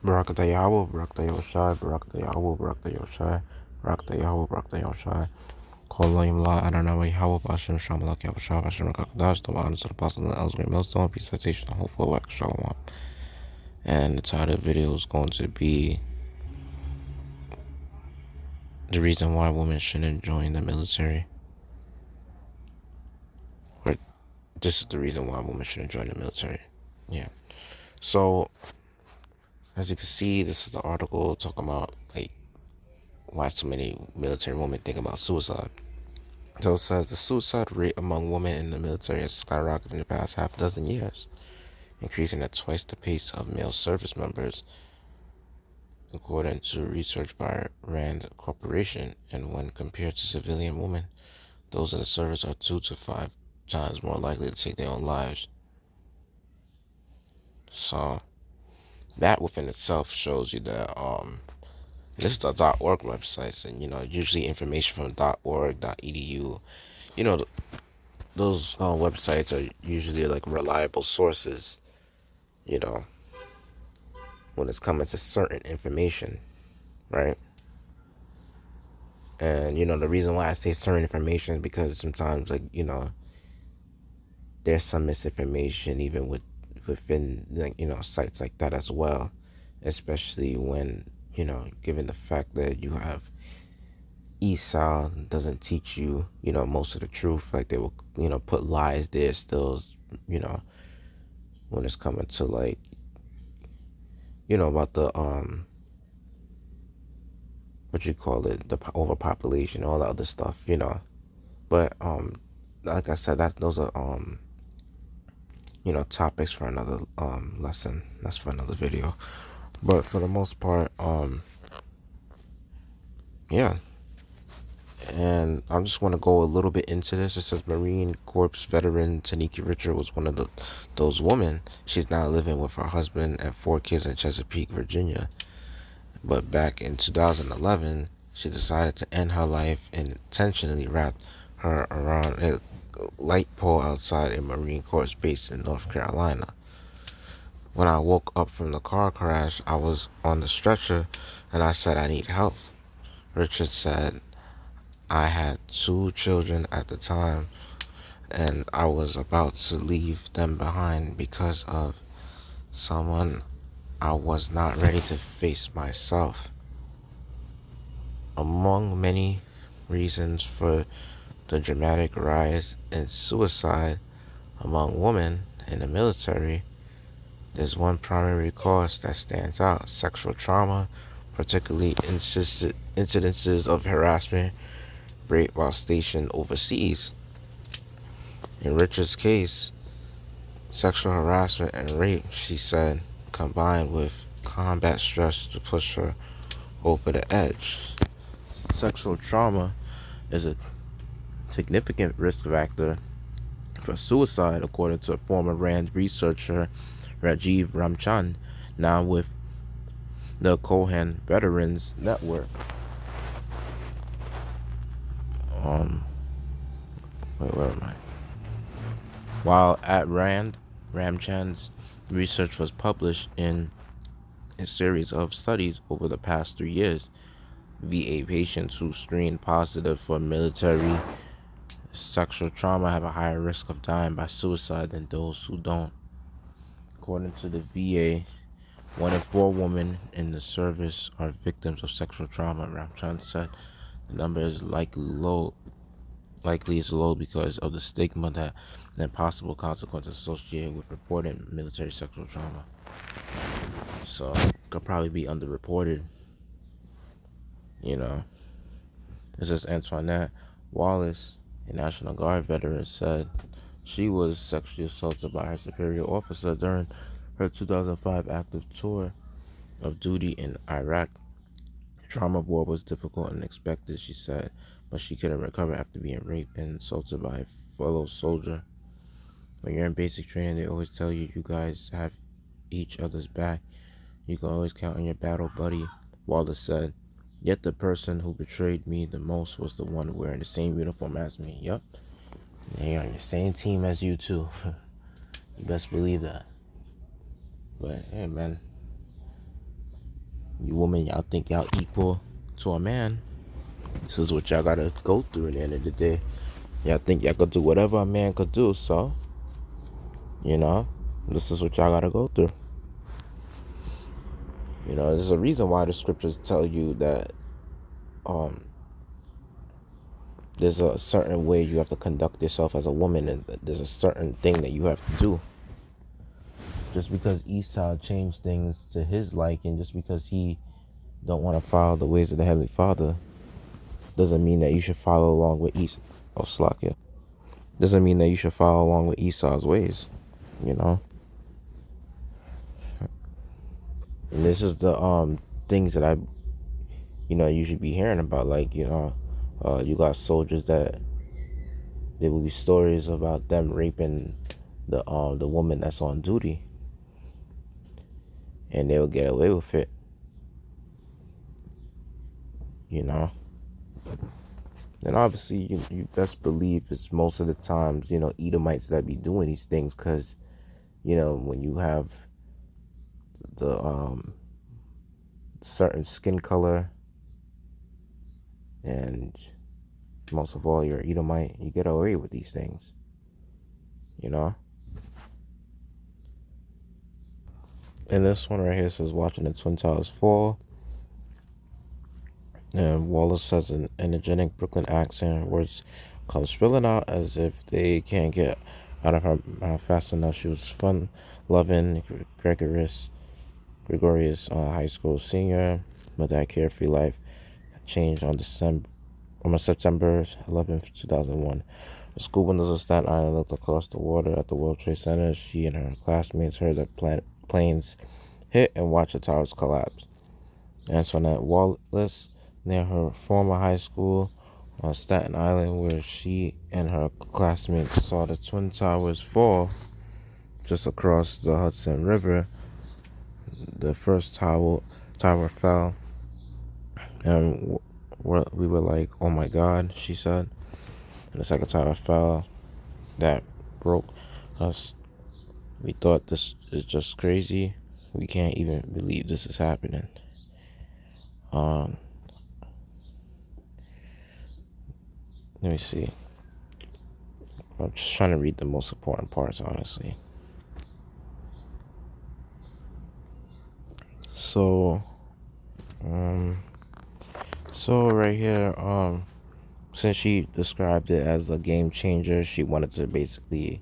Barakata Yahweh, Barakata Yoshai, Barakata Yahweh, Barakata Yoshai, Barakata Yahweh, Barakata Yoshai. Call William La Adonai Yahweh, Bashem Shamalak Yahushua, Bashem Rakadash, the honors of the apostles and the elders, great millstone, peace, citation, hopeful elect, Shalom. And the title of the video is going to be the reason why women shouldn't join the military. Or this is the reason why women shouldn't join the military. Yeah. So, as you can see, this is the article talking about like why so many military women think about suicide. So it says the suicide rate among women in the military has skyrocketed in the past half dozen years, increasing at twice the pace of male service members, according to research by Rand Corporation. And when compared to civilian women, those in the service are 2 to 5 times more likely to take their own lives. So that within itself shows you that this is the .org websites, and usually information from .org, .edu, those websites are usually like reliable sources, you know, when it's coming to certain information, right? And the reason why I say certain information is because sometimes, like, there's some misinformation even within, like, sites like that as well, especially when given the fact that you have Esau doesn't teach you most of the truth. Like, they will put lies there still, when it's coming to, like, about the what you call it, the overpopulation, all that other stuff, but like I said, those are topics for another lesson. That's for another video. But for the most part, yeah. And I just want to go a little bit into this. It says Marine Corps veteran Taniki Richard was one of those women. She's now living with her husband and 4 kids in Chesapeake, Virginia. But back in 2011, she decided to end her life and intentionally wrapped her around a light pole outside a Marine Corps base in North Carolina. When I woke up from the car crash, I was on the stretcher and I said, I need help. Richard said, I had 2 children at the time and I was about to leave them behind because of someone I was not ready to face myself. Among many reasons for the dramatic rise in suicide among women in the military, there's one primary cause that stands out: sexual trauma, particularly incidences of harassment, rape while stationed overseas. In Richard's case, sexual harassment and rape, she said, combined with combat stress to push her over the edge. Sexual trauma is a significant risk factor for suicide, according to former RAND researcher Rajiv Ramchand, now with the Cohen Veterans Network. Where am I? While at RAND, Ramchand's research was published in a series of studies over the past 3 years. VA patients who screen positive for military sexual trauma have a higher risk of dying by suicide than those who don't. According to the VA, 1 in 4 women in the service are victims of sexual trauma. Ramchand said the number is likely is low because of the stigma and possible consequences associated with reporting military sexual trauma. So it could probably be underreported. This is Antoinette Wallace, a National Guard veteran, said she was sexually assaulted by her superior officer during her 2005 active tour of duty in Iraq. Trauma of war was difficult and unexpected, she said, but she couldn't recover after being raped and assaulted by a fellow soldier. When you're in basic training, they always tell you guys have each other's back. You can always count on your battle buddy, Wallace said. Yet the person who betrayed me the most was the one wearing the same uniform as me. Yup. They're on the same team as you too. You best believe that. But hey, man, You women, y'all think y'all equal to a man. This is what y'all gotta go through at the end of the day. Y'all think y'all could do whatever a man could do, so, you know, this is what y'all gotta go through. You know, there's a reason why the scriptures tell you that there's a certain way you have to conduct yourself as a woman, and there's a certain thing that you have to do. Just because Esau changed things to his liking, just because he don't want to follow the ways of the Heavenly Father, doesn't mean that you should follow along with Esau. Oh, Slakia. Doesn't mean that you should follow along with Esau's ways, you know? And this is the things that you should be hearing about. Like, you got soldiers that there will be stories about them raping the woman that's on duty, and they'll get away with it, you know? And obviously, you best believe it's most of the times, Edomites that be doing these things, because, when you have the certain skin color, and most of all, you're Edomite, you get away with these things, you know? And this one right here says, watching the Twin Towers fall. And Wallace says an energetic Brooklyn accent, words come spilling out as if they can't get out of her mouth fast enough. She was fun, loving, gregarious high school senior, but that carefree life changed on September 11th, 2001. The school windows of Staten Island looked across the water at the World Trade Center. She and her classmates heard the planes hit and watched the towers collapse. Antoinette Wallace, near her former high school on Staten Island, where she and her classmates saw the Twin Towers fall just across the Hudson River. The first tower fell, and we were like, oh my God, she said. And the second tower fell. That broke us. We thought this is just crazy. We can't even believe this is happening. Let me see. I'm just trying to read the most important parts, honestly. So right here, since she described it as a game changer, she wanted to basically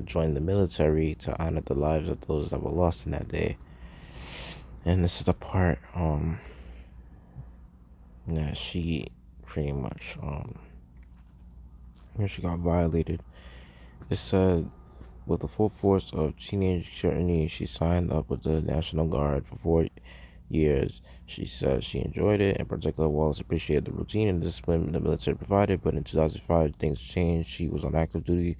join the military to honor the lives of those that were lost in that day. And this is the part that she pretty much when she got violated. It said, with the full force of teenage scrutiny, she signed up with the National Guard for 4 years. She said she enjoyed it. In particular, Wallace appreciated the routine and discipline the military provided, but in 2005, things changed. She was on active duty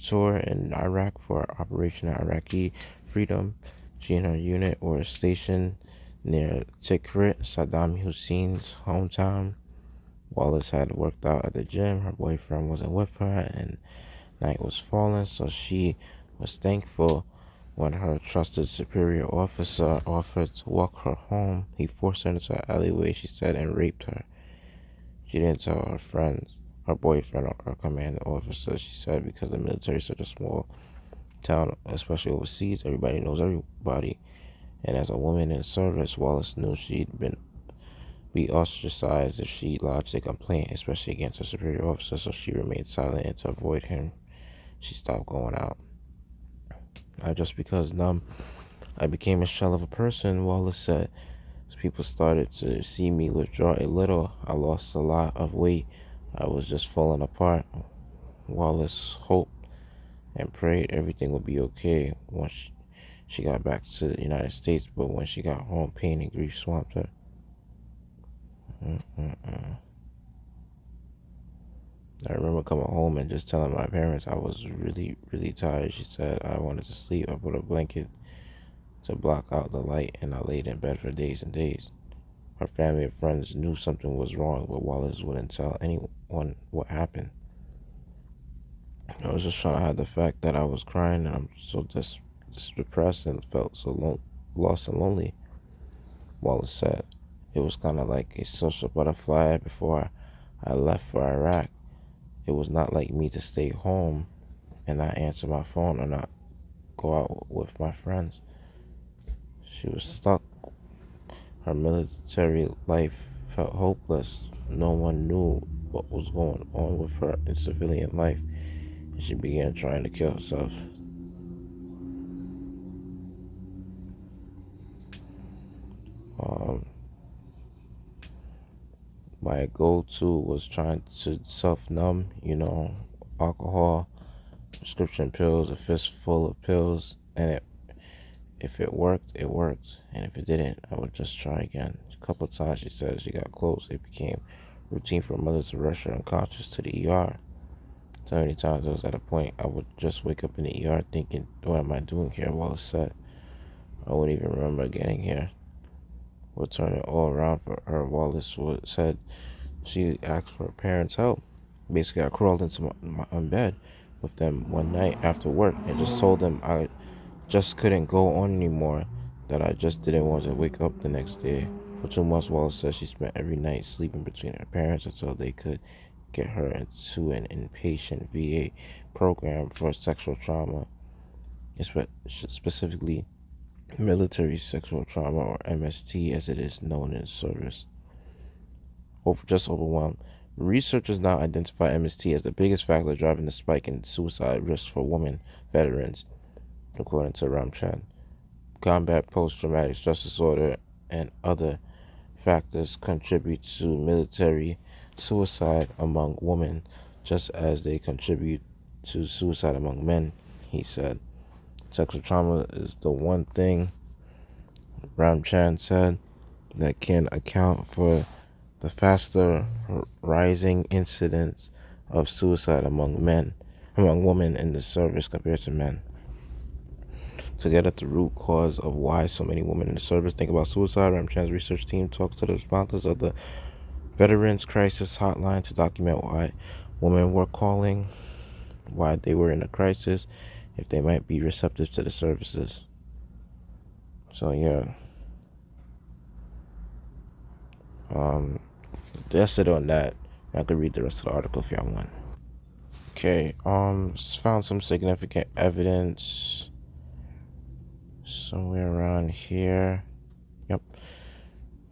tour in Iraq for Operation Iraqi Freedom. She and her unit were stationed near Tikrit, Saddam Hussein's hometown. Wallace had worked out at the gym. Her boyfriend wasn't with her, and night was falling, so she was thankful when her trusted superior officer offered to walk her home. He forced her into an alleyway, she said, and raped her. She didn't tell her friends, her boyfriend, or her commanding officer, she said, because the military is such a small town, especially overseas. Everybody knows everybody. And as a woman in service, Wallace knew she'd be ostracized if she lodged a complaint, especially against her superior officer, so she remained silent, and to avoid him, she stopped going out. Just because numb, I became a shell of a person, Wallace said. As people started to see me withdraw a little, I lost a lot of weight. I was just falling apart. Wallace hoped and prayed everything would be okay once she got back to the United States, but when she got home, pain and grief swamped her. I remember coming home and just telling my parents I was really, really tired. She said I wanted to sleep. I put a blanket to block out the light, and I laid in bed for days and days. Her family and friends knew something was wrong, but Wallace wouldn't tell anyone what happened. I was just trying to hide the fact that I was crying, and I'm so just depressed and felt so lost and lonely. Wallace said. It was kind of like a social butterfly before I left for Iraq. It was not like me to stay home and not answer my phone or not go out with my friends. She was stuck. Her military life felt hopeless. No one knew what was going on with her in civilian life, and she began trying to kill herself. Um, my go-to was trying to self-numb, alcohol, prescription pills, a fistful of pills, and if it worked, it worked, and if it didn't, I would just try again. A couple of times, she said, she got close. It became routine for her mother to rush her unconscious to the ER. So many times I was at a point I would just wake up in the ER thinking, what am I doing here? While it's set, I wouldn't even remember getting here. Would turn it all around for her. Wallace said she asked for her parents' help. Basically, I crawled into my bed with them one night after work and just told them I just couldn't go on anymore, that I just didn't want to wake up the next day. For 2 months, Wallace said she spent every night sleeping between her parents until they could get her into an inpatient VA program for sexual trauma, specifically military sexual trauma, or MST as it is known in the service. Just overwhelmed. Researchers now identify MST as the biggest factor driving the spike in suicide risk for women veterans, according to Ramchan. Combat post-traumatic stress disorder and other factors contribute to military suicide among women, just as they contribute to suicide among men, he said. Sexual trauma is the one thing, Ramchan said, that can account for the faster rising incidence of suicide among women in the service compared to men. To get at the root cause of why so many women in the service think about suicide, Ramchand's research team talks to the responders of the Veterans Crisis Hotline to document why women were calling, why they were in a crisis, if they might be receptive to the services. So yeah, that's it on that. I could read the rest of the article if y'all want. Okay, found some significant evidence somewhere around here. Yep.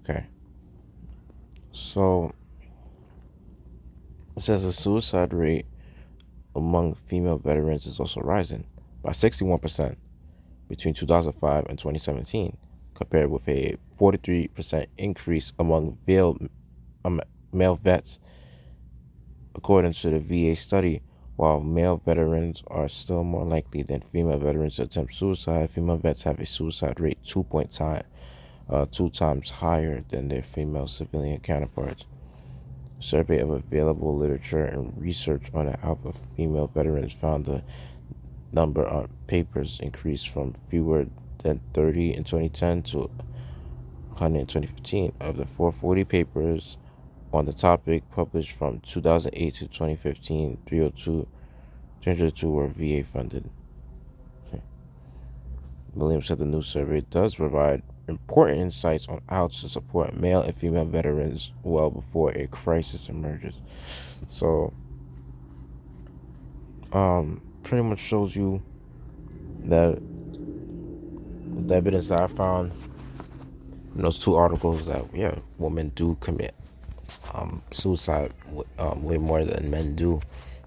Okay. So it says the suicide rate among female veterans is also rising by 61% between 2005 and 2017, compared with a 43% increase among male vets, according to the VA study. While male veterans are still more likely than female veterans to attempt suicide, female vets have a suicide rate 2 times higher than their female civilian counterparts. A survey of available literature and research on the health of female veterans found the number of papers increased from fewer than 30 in 2010 to 100 in 2015. Of the 440 papers on the topic published from 2008 to 2015, 302 were VA funded. Williams said the new survey does provide important insights on how to support male and female veterans well before a crisis emerges. So, pretty much shows you that the evidence that I found in those two articles, that women do commit suicide way more than men do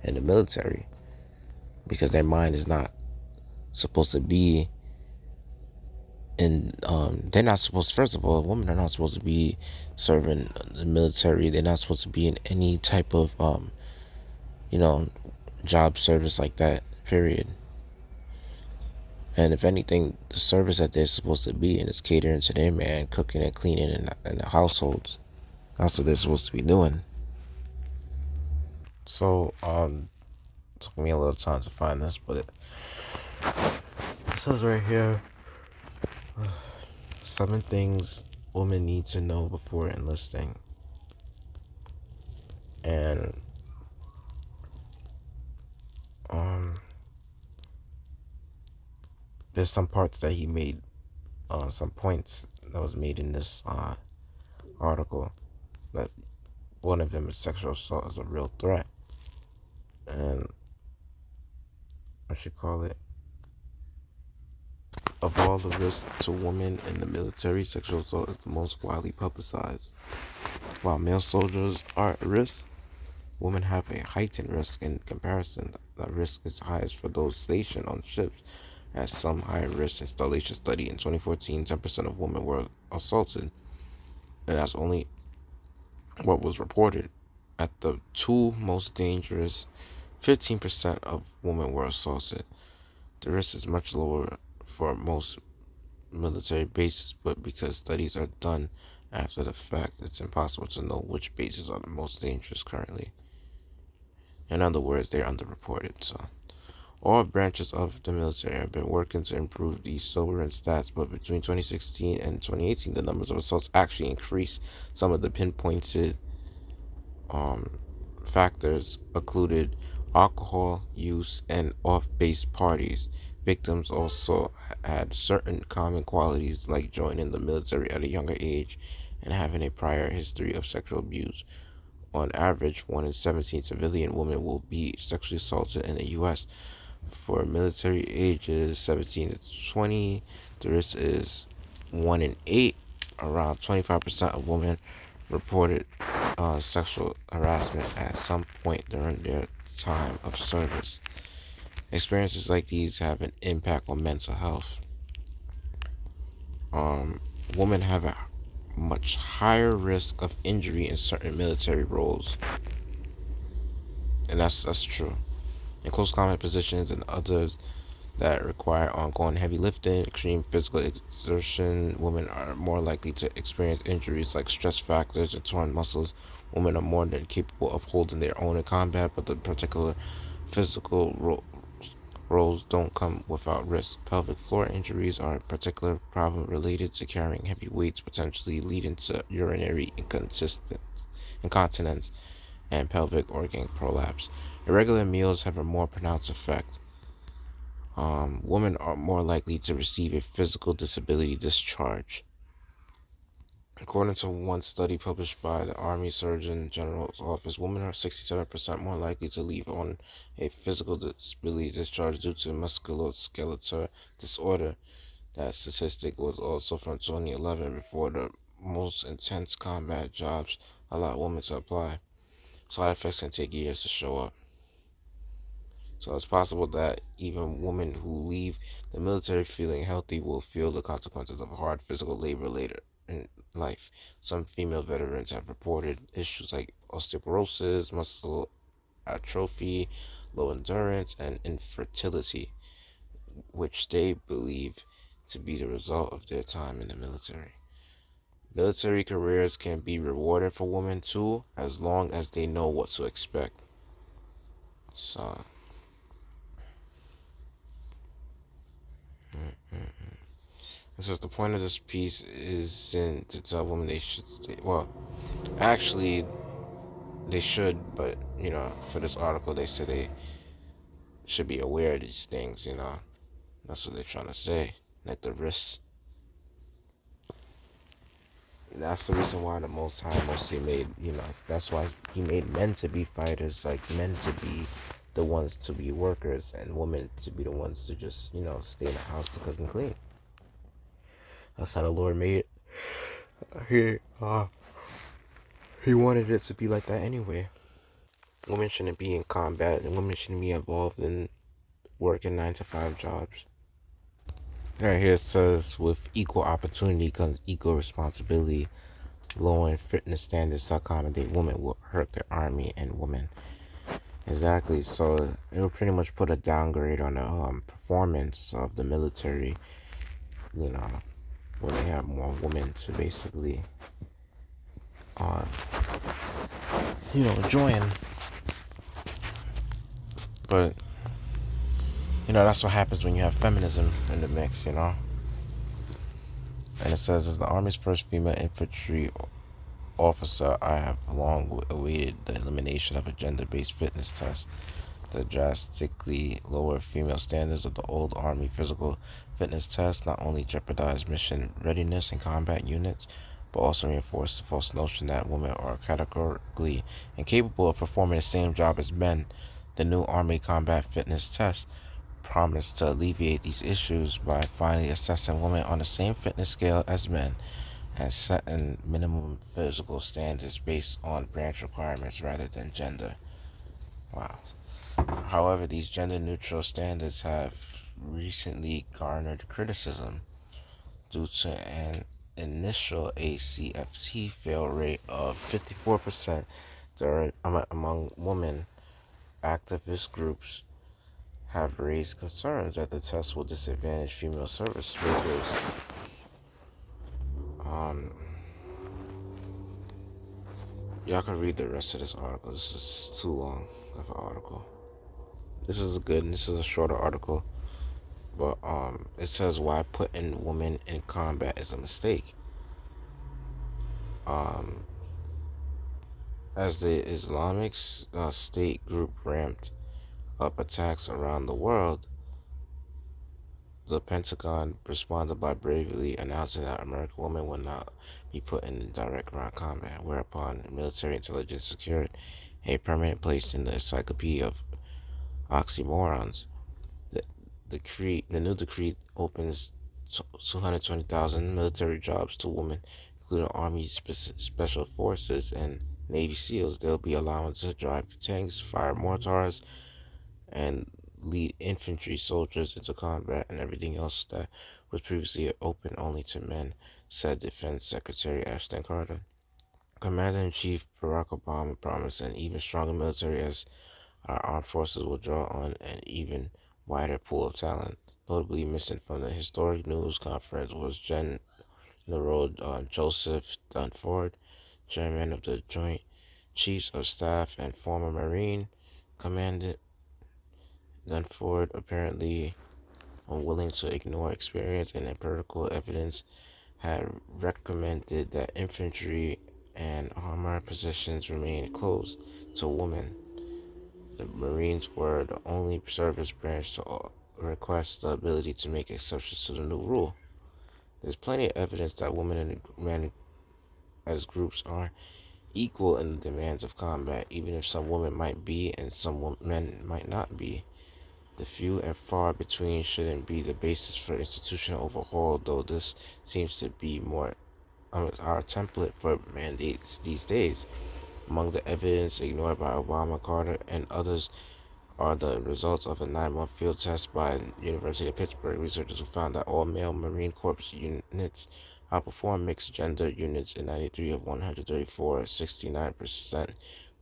in the military, because their mind is not supposed to be in they're not supposed, first of all, women are not supposed to be serving the military. They're not supposed to be in any type of job service like that, period. And if anything, the service that they're supposed to be in is catering to their man, cooking and cleaning in the households. That's what they're supposed to be doing. So it took me a little time to find this, but it says right here, 7 things women need to know before enlisting. And there's some parts that he made, some points that was made in this article, that one of them is sexual assault is a real threat. And I should call it, of all the risks to women in the military, sexual assault is the most widely publicized. While male soldiers are at risk, women have a heightened risk in comparison. The risk is highest for those stationed on ships. At some higher risk installation study in 2014, 10% of women were assaulted, and that's only what was reported. At the two most dangerous, 15% of women were assaulted. The risk is much lower for most military bases, but because studies are done after the fact, it's impossible to know which bases are the most dangerous currently. In other words, they're underreported. So, all branches of the military have been working to improve these sobering stats, but between 2016 and 2018, the numbers of assaults actually increased. Some of the pinpointed um, factors included alcohol use and off-base parties. Victims also had certain common qualities like joining the military at a younger age and having a prior history of sexual abuse. On average, 1 in 17 civilian women will be sexually assaulted in the U.S. For military ages 17 to 20, the risk is 1 in 8. Around 25% of women reported sexual harassment at some point during their time of service. Experiences like these have an impact on mental health. Um, Women have a much higher risk of injury in certain military roles, and that's true. In close combat positions and others that require ongoing heavy lifting, extreme physical exertion, women are more likely to experience injuries like stress factors and torn muscles. Women are more than capable of holding their own in combat, but the particular physical roles don't come without risk. Pelvic floor injuries are a particular problem related to carrying heavy weights, potentially leading to urinary incontinence and pelvic organ prolapse. Irregular meals have a more pronounced effect. Women are more likely to receive a physical disability discharge. According to one study published by the Army Surgeon General's office, women are 67% more likely to leave on a physical disability discharge due to musculoskeletal disorder. That statistic was also from 2011, before the most intense combat jobs allowed women to apply. Side effects can take years to show up. So it's possible that even women who leave the military feeling healthy will feel the consequences of hard physical labor later in life. Some female veterans have reported issues like osteoporosis, muscle atrophy, low endurance, and infertility, which they believe to be the result of their time in the military. Military careers can be rewarding for women too, as long as they know what to expect. So, this is the point of this piece is in to tell women they should stay. Well, actually, they should, but for this article, they said they should be aware of these things. That's what they're trying to say. Like the risks. That's the reason why the Most High mostly made. That's why He made men to be fighters, like men to be the ones to be workers, and women to be the ones to just stay in the house to cook and clean. That's how the Lord made it. He wanted it to be like that anyway. Women shouldn't be in combat, and women shouldn't be involved in working 9 to 5 jobs. Right here it says, with equal opportunity comes equal responsibility. Lowering fitness standards to accommodate women will hurt the army and women. Exactly. So it will pretty much put a downgrade on the performance of the military. You know, when they have more women to basically, uh, join. But that's what happens when you have feminism in the mix. And it says, as the Army's first female infantry officer, I have long awaited the elimination of a gender-based fitness test. The drastically lower female standards of the old Army physical fitness test not only jeopardized mission readiness in combat units, but also reinforced the false notion that women are categorically incapable of performing the same job as men. The new Army combat fitness test promised to alleviate these issues by finally assessing women on the same fitness scale as men and setting minimum physical standards based on branch requirements rather than gender. Wow. However, these gender neutral standards have recently garnered criticism due to an initial ACFT fail rate of 54% among women. Activist groups have raised concerns that the test will disadvantage female service workers. Um, y'all can read the rest of this article. This is too long of an article. This is a shorter article, but it says why putting women in combat is a mistake. Um, as the Islamic State group ramped up attacks around the world, the Pentagon responded by bravely announcing that American women would not be put in direct ground combat, whereupon military intelligence secured a permanent place in the encyclopedia of oxymorons. The, the new decree opens 220,000 military jobs to women, including Army Special Forces and Navy SEALs. They'll be allowed to drive tanks, fire mortars, and lead infantry soldiers into combat and everything else that was previously open only to men, said Defense Secretary Ashton Carter. Commander-in-Chief Barack Obama promised an even stronger military as our armed forces will draw on an even wider pool of talent. Notably missing from the historic news conference was General Joseph Dunford, chairman of the Joint Chiefs of Staff and former Marine Commandant. Dunford, apparently unwilling to ignore experience and empirical evidence, had recommended that infantry and armor positions remain closed to women. The Marines were the only service branch to request the ability to make exceptions to the new rule. There's plenty of evidence that women and men as groups are equal in the demands of combat, even if some women might be and some men might not be. The few and far between shouldn't be the basis for institutional overhaul, though this seems to be more our template for mandates these days. Among the evidence ignored by Obama, Carter, and others are the results of a 9-month field test by University of Pittsburgh researchers who found that all male Marine Corps units outperformed mixed gender units in 93 of 134, 69%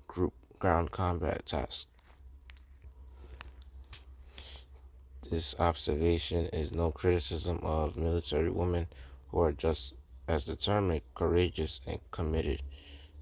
group ground combat tasks. This observation is no criticism of military women who are just as determined, courageous, and committed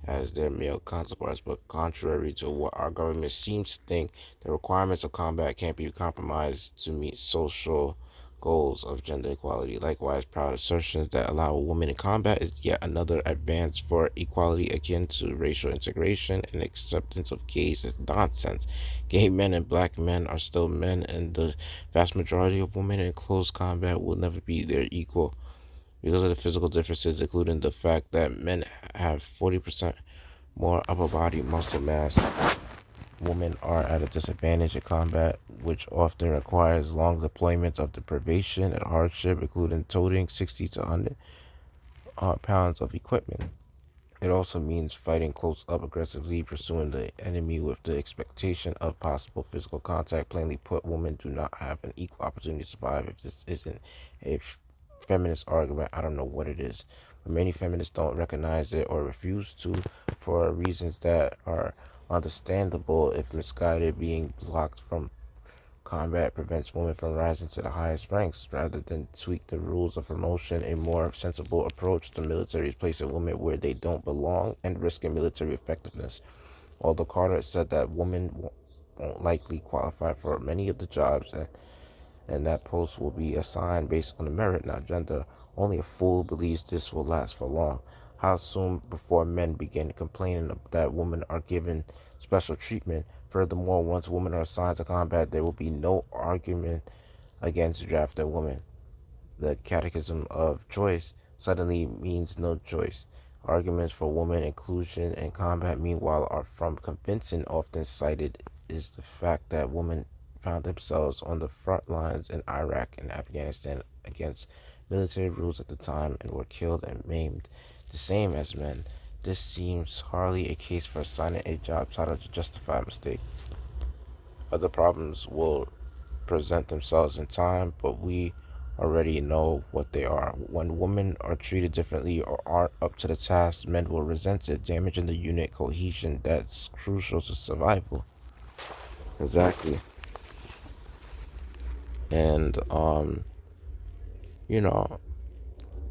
as their male counterparts, but contrary to what our government seems to think, the requirements of combat can't be compromised to meet social goals of gender equality. Likewise, proud assertions that allow a woman in combat is yet another advance for equality akin to racial integration and acceptance of gays is nonsense. Gay men and black men are still men, and the vast majority of women in close combat will never be their equal because of the physical differences, including the fact that men have 40% more upper body muscle mass. Women are at a disadvantage in combat, which often requires long deployments of deprivation and hardship, including toting 60 to 100 pounds of equipment. It also means fighting close up aggressively, pursuing the enemy with the expectation of possible physical contact. Plainly put, women do not have an equal opportunity to survive. If this isn't a feminist argument, I don't know what it is. But many feminists don't recognize it or refuse to for reasons that are understandable if misguided. Being blocked from combat prevents women from rising to the highest ranks. Rather than tweak the rules of promotion, a more sensible approach, the military is placing women where they don't belong and risking military effectiveness. Although Carter said that women won't likely qualify for many of the jobs and that posts will be assigned based on the merit, not gender, only a fool believes this will last for long. How soon before men begin complaining that women are given special treatment? Furthermore, once women are assigned to combat, there will be no argument against drafted women. The catechism of choice suddenly means no choice. Arguments for women inclusion in combat, meanwhile, are from convincing. Often cited is the fact that women found themselves on the front lines in Iraq and Afghanistan against military rules at the time and were killed and maimed the same as men. This seems hardly a case for assigning a job title to justify a mistake. Other problems will present themselves in time, but we already know what they are. When women are treated differently or aren't up to the task, men will resent it, damaging the unit cohesion that's crucial to survival. Exactly. And you know,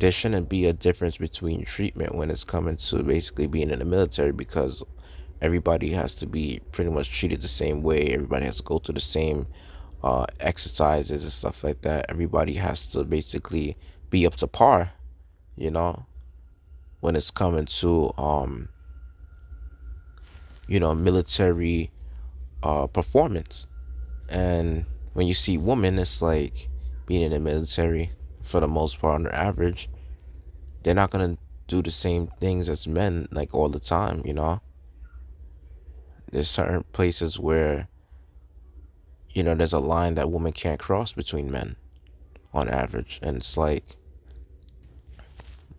there shouldn't be a difference between treatment when it's coming to basically being in the military, because everybody has to be pretty much treated the same way. Everybody has to go through the same exercises and stuff like that. Everybody has to basically be up to par, you know, when it's coming to military performance. And when you see women, it's like being in the military for the most part on the average, they're not gonna do the same things as men like all the time, you know. There's certain places where, there's a line that women can't cross between men on average. And it's like,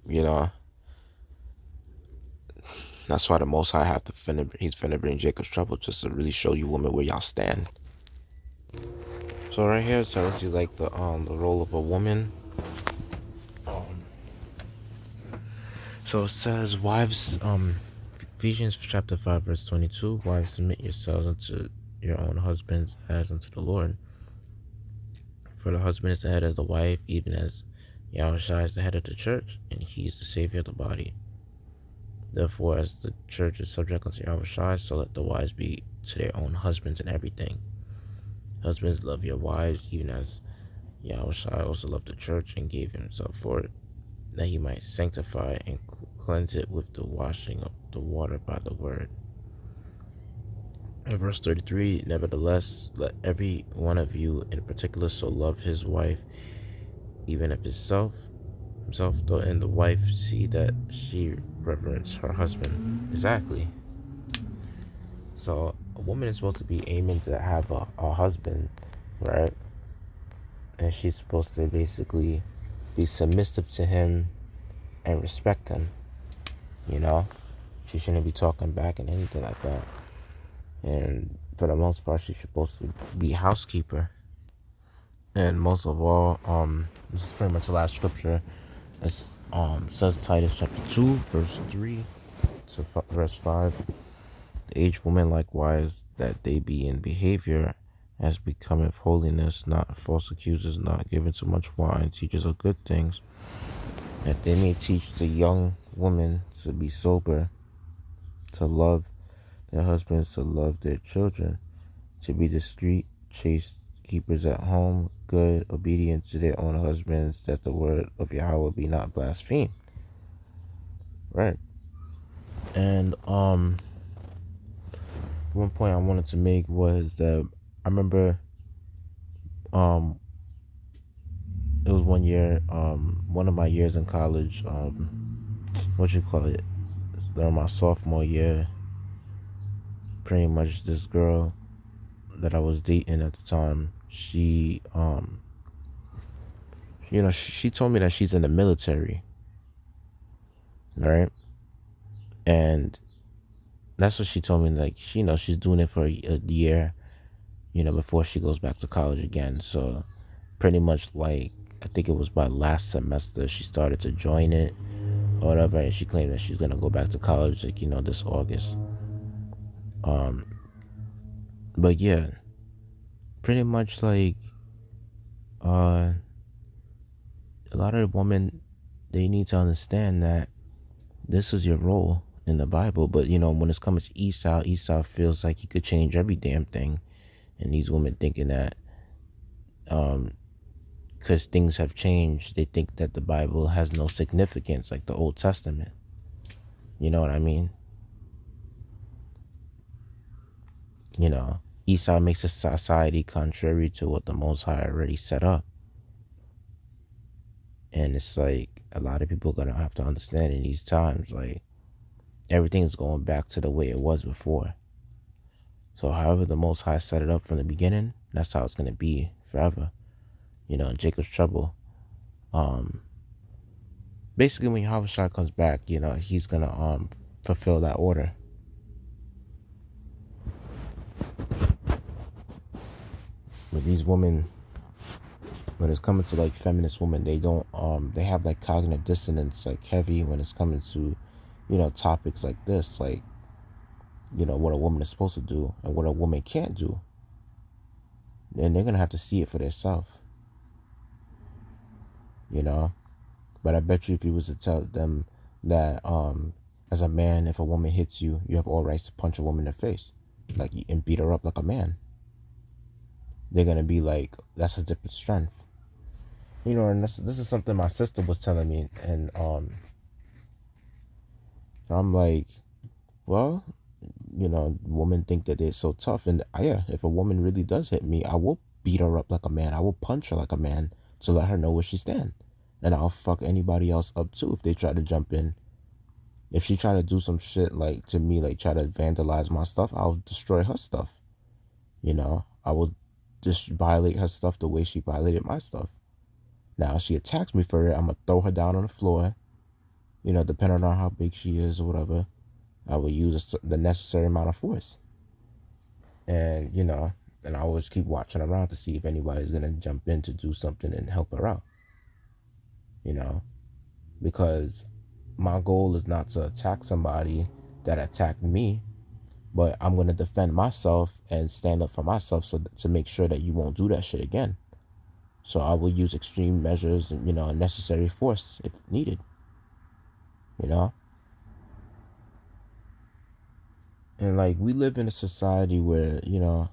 you know, that's why the Most High he's finna bring Jacob's trouble, just to really show you women where y'all stand. So right here it tells you like the role of a woman. So it says, wives, Ephesians chapter 5 verse 22, wives, submit yourselves unto your own husbands as unto the Lord. For the husband is the head of the wife, even as Yasharahla is the head of the church, and he is the savior of the body. Therefore, as the church is subject unto Yasharahla, so let the wives be to their own husbands in everything. Husbands, love your wives, even as Yasharahla also loved the church and gave himself for it, that he might sanctify and cleanse it with the washing of the water by the word. In verse 33, nevertheless, let every one of you in particular so love his wife, even of himself, though, and the wife see that she reverence her husband. Exactly. So a woman is supposed to be aiming to have a husband, right? And she's supposed to basically be submissive to him and respect him, you know? She shouldn't be talking back and anything like that. And for the most part, she's supposed to be housekeeper. And most of all, this is pretty much the last scripture. It says Titus chapter 2, verse 3 to verse 5. The aged women likewise, that they be in behavior as becometh holiness, not false accusers, not given to much wine, teachers of good things, that they may teach the young women to be sober, to love their husbands, to love their children, to be discreet, chaste, keepers at home, good, obedient to their own husbands, that the word of Yahweh be not blasphemed. Right. And one point I wanted to make was that I remember it was one year, one of my years in college, during my sophomore year, pretty much this girl that I was dating at the time, she she told me that she's in the military, right? And that's what she told me. Like, she's doing it for a year, before she goes back to college again. So pretty much, like, I think it was by last semester she started to join it or whatever, and she claimed that she's gonna go back to college, like, this August. But yeah, pretty much like a lot of women, they need to understand that this is your role in the Bible. But when it's coming to Esau feels like he could change every damn thing, and these women thinking that because things have changed, they think that the Bible has no significance like the Old Testament. You know what I mean? You know, Esau makes a society contrary to what the Most High already set up. And it's like a lot of people are gonna have to understand in these times, like everything's going back to the way it was before. So however the Most High set it up from the beginning, that's how it's gonna be forever. You know, in Jacob's trouble. Basically when Yahushua comes back, you know, he's gonna fulfill that order. But these women, when it's coming to like feminist women, they don't they have like cognitive dissonance like heavy when it's coming to, you know, topics like this, like, you know, what a woman is supposed to do and what a woman can't do. And they're gonna have to see it for themselves, you know. But I bet you if you was to tell them that as a man, if a woman hits you, you have all rights to punch a woman in the face, like, and beat her up like a man, they're gonna be like, that's a different strength. You know, and this is something my sister was telling me, and I'm like, well, you know, women think that they're so tough, and yeah, if a woman really does hit me, I will beat her up like a man. I will punch her like a man to let her know where she stand, and I'll fuck anybody else up too if they try to jump in. If she try to do some shit like to me, like try to vandalize my stuff, I'll destroy her stuff. You know, I will just violate her stuff the way she violated my stuff. Now, if she attacks me for it, I'm gonna throw her down on the floor. You know, depending on how big she is or whatever, I will use the necessary amount of force. And, you know, and I always keep watching around to see if anybody's gonna jump in to do something and help her out. You know, because my goal is not to attack somebody that attacked me, but I'm gonna defend myself and stand up for myself, so to make sure that you won't do that shit again. So I will use extreme measures and, you know, necessary force if needed. You know, and like we live in a society where, you know,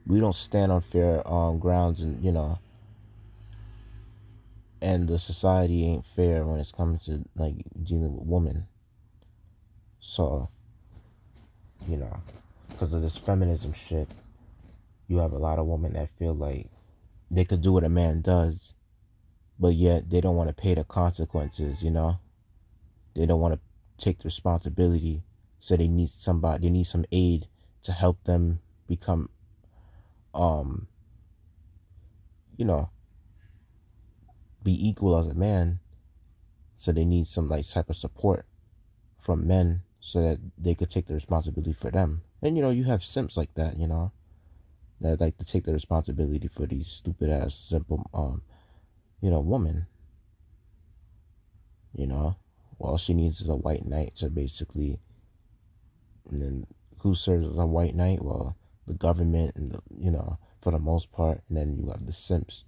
we don't stand on fair grounds, and, you know, and the society ain't fair when it's coming to like dealing with women. So, you know, because of this feminism shit, you have a lot of women that feel like they could do what a man does, but yet they don't want to pay the consequences. You know, they don't want to take the responsibility, so they need somebody, they need some aid to help them become you know, be equal as a man. So they need some like type of support from men so that they could take the responsibility for them. And, you know, you have simps like that, you know, that like to take the responsibility for these stupid ass simple you know, woman. You know, all she needs is a white knight to basically, and then who serves as a white knight? Well, the government and the, you know, for the most part. And then you have the simps,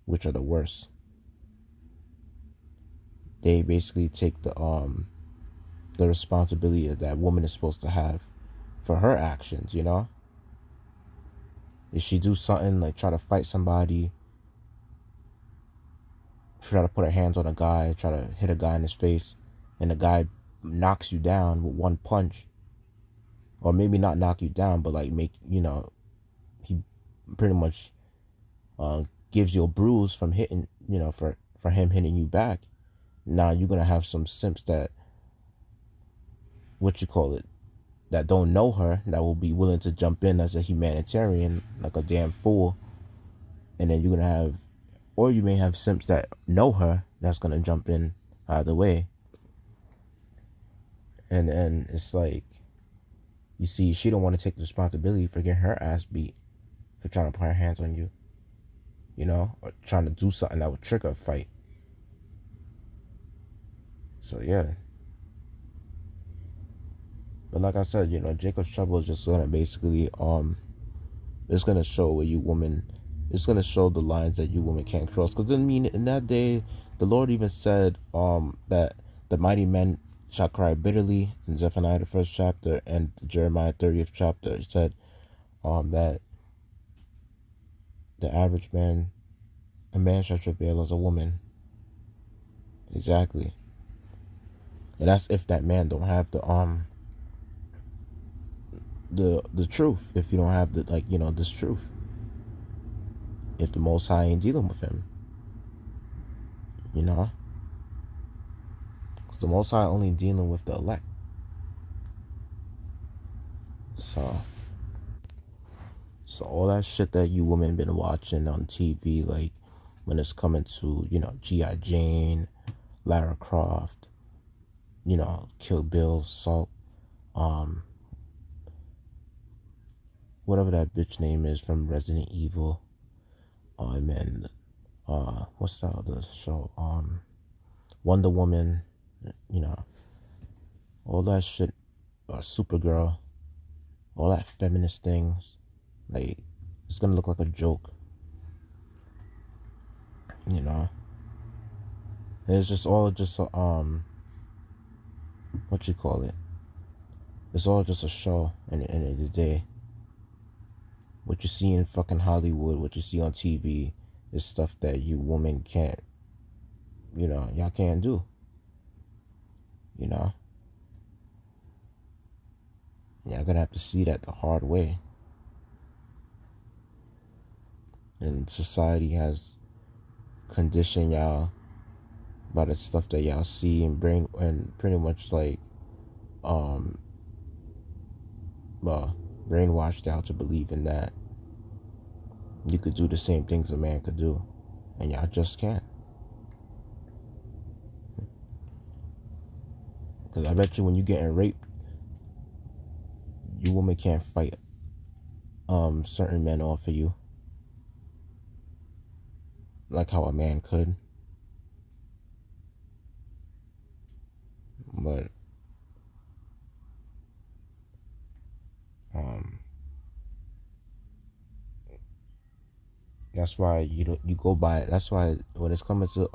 which are the worst. They basically take the responsibility that that woman is supposed to have for her actions, you know? If she do something like try to fight somebody, try to put her hands on a guy, try to hit a guy in his face, and the guy knocks you down with one punch, or maybe not knock you down, but like make, you know, he pretty much gives you a bruise from hitting, you know, for him hitting you back. Now you're gonna have some simps that, what you call it, that don't know her, that will be willing to jump in as a humanitarian like a damn fool. And then you're gonna have, or you may have simps that know her that's gonna jump in either way. And it's like, you see, she don't want to take the responsibility for getting her ass beat for trying to put her hands on you, you know, or trying to do something that would trigger a fight. So yeah. But like I said, you know, Jacob's trouble is just gonna basically it's gonna show where you women, it's gonna show the lines that you women can't cross. Because I mean, in that day, the Lord even said that the mighty men shall cry bitterly in Zephaniah the 1st chapter and Jeremiah 30th chapter. He said that the average man, a man shall travail as a woman. Exactly. And that's if that man don't have the truth. If you don't have the, like, this truth. If the Most High ain't dealing with him, you know, because the Most High only dealing with the elect. So all that shit that you women been watching on TV, like when it's coming to, G.I. Jane, Lara Croft, Kill Bill, Salt, whatever that bitch name is from Resident Evil, and then, what's the other show? Wonder Woman, all that shit, Supergirl, all that feminist things, like, it's gonna look like a joke, It's just all just a, what you call it? It's all just a show at the end of the day. What you see in fucking Hollywood, what you see on TV, is stuff that you women can't, y'all can't do. Y'all gonna have to see that the hard way. And society has conditioned y'all by the stuff that y'all see and pretty much like, brainwashed y'all to believe in that you could do the same things a man could do, and y'all just can't. Because I bet you when you getting raped, you woman can't fight certain men off of you like how a man could. But that's why you go by. That's why when it's coming to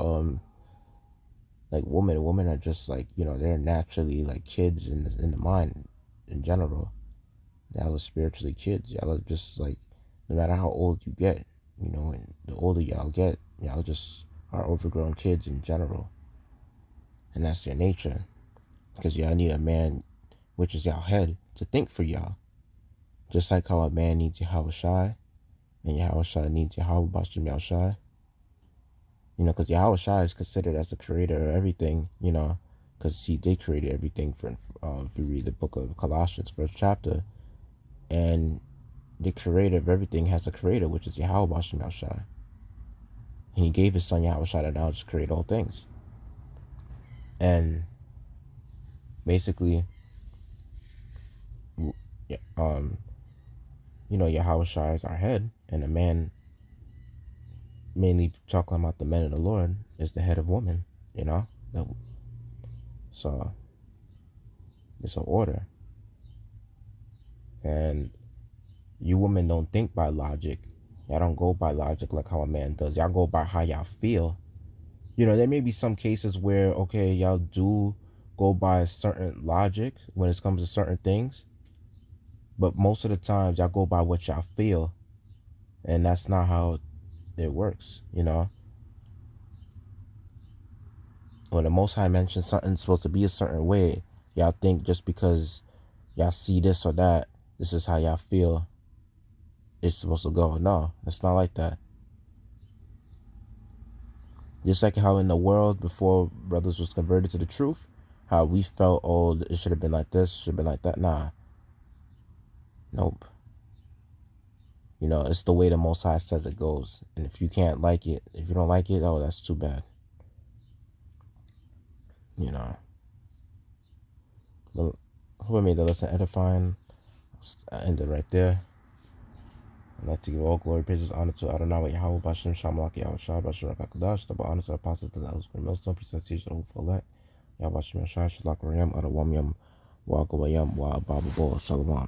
like women are just like, they're naturally like kids in the mind in general. Y'all are spiritually kids. Y'all are just like, no matter how old you get, and the older y'all get, y'all just are overgrown kids in general. And that's your nature. Because y'all need a man, which is y'all head, to think for y'all. Just like how a man needs Yahawashi, and Yahawashi needs Yahweh Bashem Yahushai. Because Yahawashi is considered as the creator of everything, because he did create everything. If you read the book of Colossians, first chapter, and the creator of everything has a creator, which is Yahweh Bashem Yahushai. And he gave his son Yahawashi to now just create all things. And basically, Yahawashi is our head, and a man, mainly talking about the men of the Lord, is the head of woman, So it's an order. And you women don't think by logic. Y'all don't go by logic like how a man does. Y'all go by how y'all feel. There may be some cases where, okay, y'all do go by a certain logic when it comes to certain things. But most of the times, y'all go by what y'all feel. And that's not how it works, When the Most High mentions something's supposed to be a certain way, y'all think just because y'all see this or that, this is how y'all feel it's supposed to go. No, it's not like that. Just like how in the world before brothers was converted to the truth, how we felt, oh, it should have been like this, should have been like that. Nah. Nope. It's the way the Most High says it goes. And if you can't like it, if you don't like it, oh, that's too bad. But who made the lesson edifying? I end it right there. I'd like to give all glory, praises, honor to Adonai, Yahweh, Bashem, Shamalaki, Yahushua, Bashem, Rakakadash, double honor to the apostles, to the elders, millstone, precepts, teachers, the whole elect, Yahweh, Bashem, Yahshua, Shalak, Rayam, Adawam, Yam, Wagabayam, Wa, Bababo, Shalom.